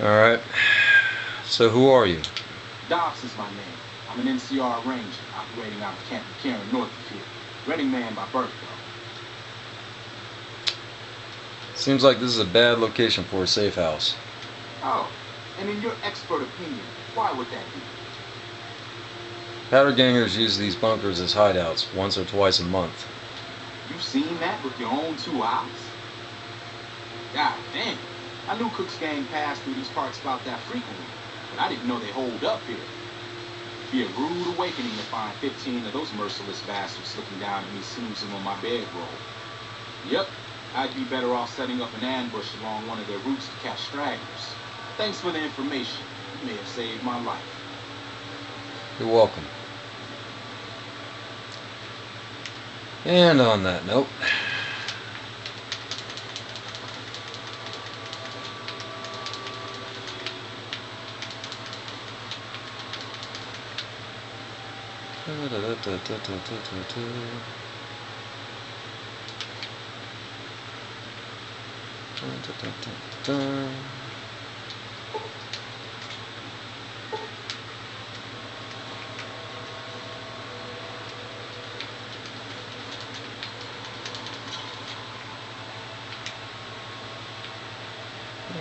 Alright. So who are you? Dobbs is my name. I'm an NCR Ranger operating out of Camp McCarran, north of here. Reading man by birth, though. Seems like this is a bad location for a safe house. Oh, and in your expert opinion, why would that be? Powder gangers use these bunkers as hideouts once or twice a month. You've seen that with your own 2 eyes? God damn. I knew Cook's gang passed through these parts about that frequently, but I didn't know they holed up here. It'd be a rude awakening to find 15 of those merciless bastards looking down at me snoozing on my bedroll. Yep, I'd be better off setting up an ambush along one of their routes to catch stragglers. Thanks for the information. You may have saved my life. You're welcome. And on that note,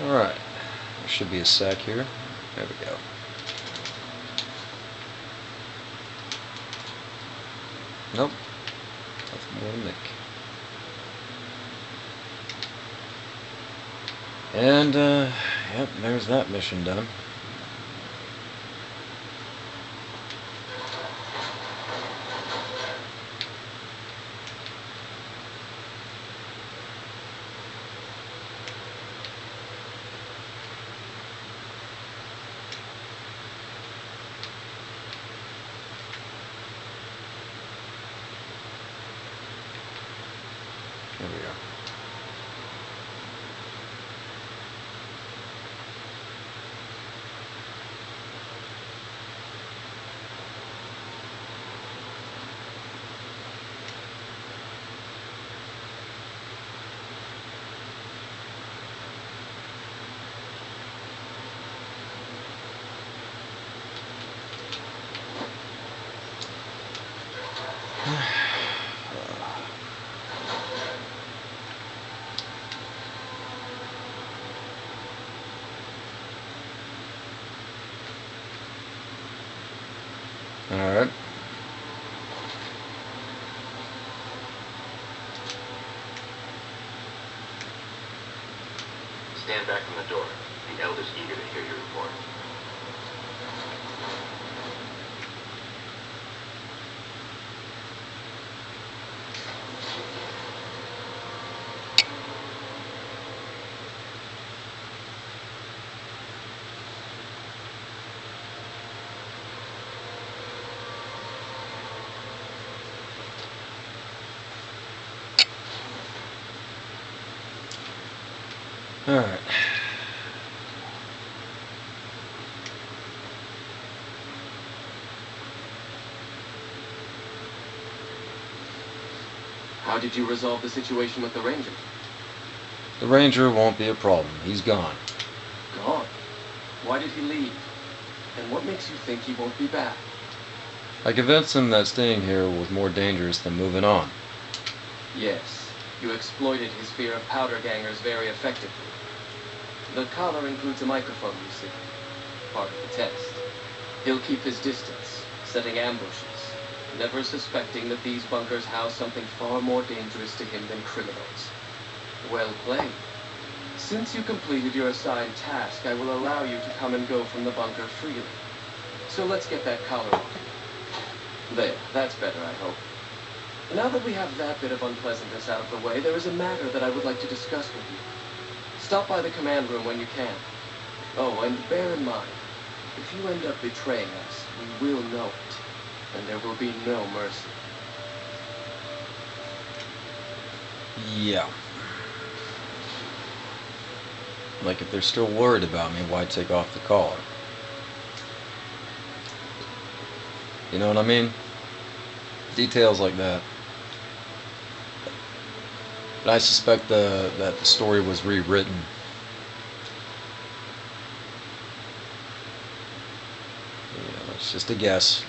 alright. There should be a sack here. There we go. Nope. Nothing more to make. And, yep, there's that mission done. There we go. Alright. Stand back from the door. The Elder's eager to hear your report. Alright. How did you resolve the situation with the Ranger? The Ranger won't be a problem. He's gone. Gone. Why did he leave? And what makes you think he won't be back? I convinced him that staying here was more dangerous than moving on. Yes, you exploited his fear of powder gangers very effectively. The collar includes a microphone, you see. Part of the test. He'll keep his distance, setting ambushes, never suspecting that these bunkers house something far more dangerous to him than criminals. Well played. Since you completed your assigned task, I will allow you to come and go from the bunker freely. So let's get that collar off. There, that's better, I hope. Now that we have that bit of unpleasantness out of the way, there is a matter that I would like to discuss with you. Stop by the command room when you can. Oh, and bear in mind, if you end up betraying us, we will know it, and there will be no mercy. Yeah. Like, if they're still worried about me, why take off the collar? You know what I mean? Details like that. But I suspect that the story was rewritten just a guess.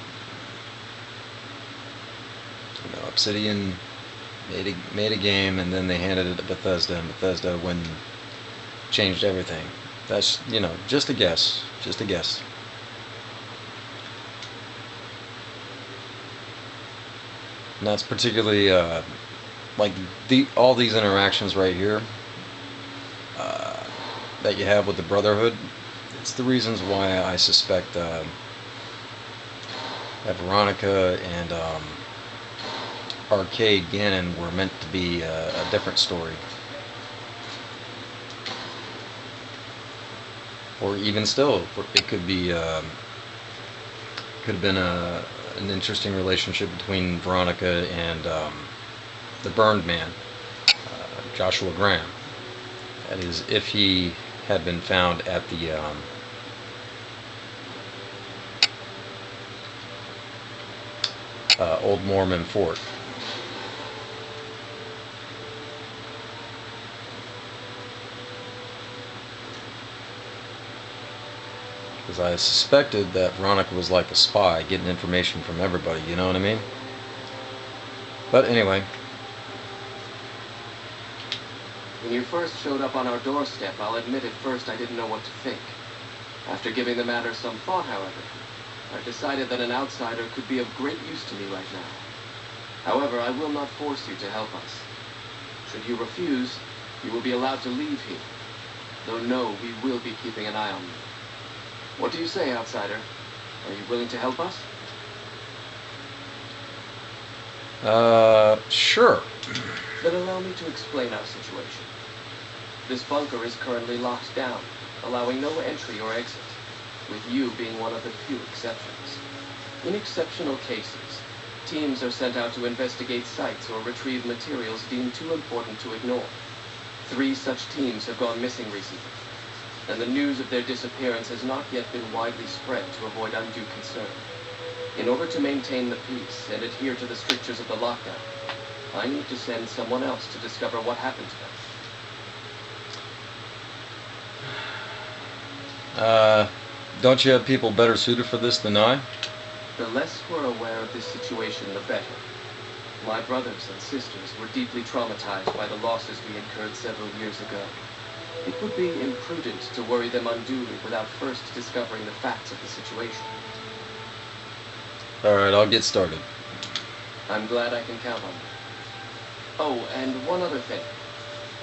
You know, Obsidian made a game, and then they handed it to Bethesda, and Bethesda went and changed everything. That's, you know, just a guess. Just a guess. And that's particularly like all these interactions right here that you have with the Brotherhood. It's the reasons why I suspect that Veronica and Arcade Gannon were meant to be a different story. Or even still, it could be could have been an interesting relationship between Veronica and the Burned Man, Joshua Graham. That is, if he had been found at the Old Mormon Fort. Because I suspected that Veronica was like a spy, getting information from everybody, you know what I mean? But anyway. When you first showed up on our doorstep, I'll admit at first I didn't know what to think. After giving the matter some thought, however, I decided that an outsider could be of great use to me right now. However, I will not force you to help us. Should you refuse, you will be allowed to leave here. Though no, we will be keeping an eye on you. What do you say, outsider? Are you willing to help us? Sure. Then allow me to explain our situation. This bunker is currently locked down, allowing no entry or exit, with you being one of the few exceptions. In exceptional cases, teams are sent out to investigate sites or retrieve materials deemed too important to ignore. 3 such teams have gone missing recently, and the news of their disappearance has not yet been widely spread to avoid undue concern. In order to maintain the peace and adhere to the strictures of the lockdown, I need to send someone else to discover what happened to them. Don't you have people better suited for this than I? The less we're aware of this situation, the better. My brothers and sisters were deeply traumatized by the losses we incurred several years ago. It would be imprudent to worry them unduly without first discovering the facts of the situation. Alright, I'll get started. I'm glad I can count on you. Oh, and one other thing.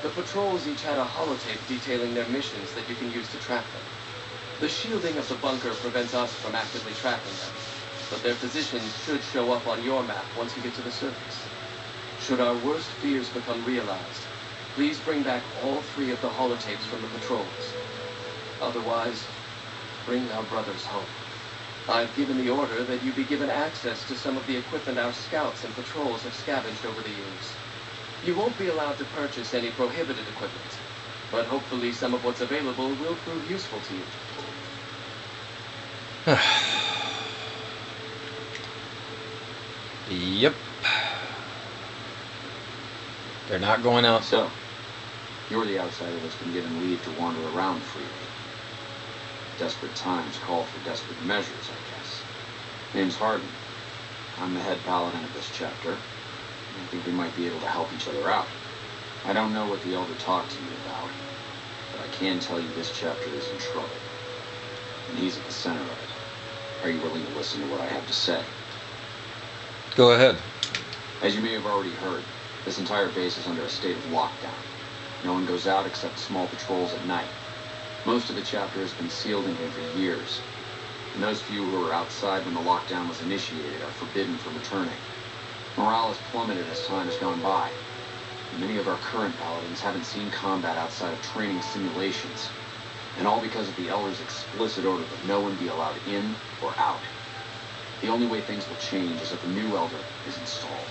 The patrols each had a holotape detailing their missions that you can use to track them. The shielding of the bunker prevents us from actively tracking them, but their positions should show up on your map once you get to the surface. Should our worst fears become realized, please bring back all 3 of the holotapes from the patrols. Otherwise, bring our brothers home. I've given the order that you be given access to some of the equipment our scouts and patrols have scavenged over the years. You won't be allowed to purchase any prohibited equipment, but hopefully some of what's available will prove useful to you. Yep. They're not going out. So, you're the outsider that's been given leave to wander around freely. Desperate times call for desperate measures, I guess. Name's Hardin. I'm the head paladin of this chapter. I think we might be able to help each other out. I don't know what the Elder talked to you about, but I can tell you this chapter is in trouble. And he's at the center of it. Are you willing to listen to what I have to say? Go ahead. As you may have already heard, this entire base is under a state of lockdown. No one goes out except small patrols at night. Most of the chapter has been sealed in here for years, and those few who were outside when the lockdown was initiated are forbidden from returning. Morale has plummeted as time has gone by. And many of our current paladins haven't seen combat outside of training simulations, and all because of the Elder's explicit order that no one be allowed in or out. The only way things will change is if a new Elder is installed.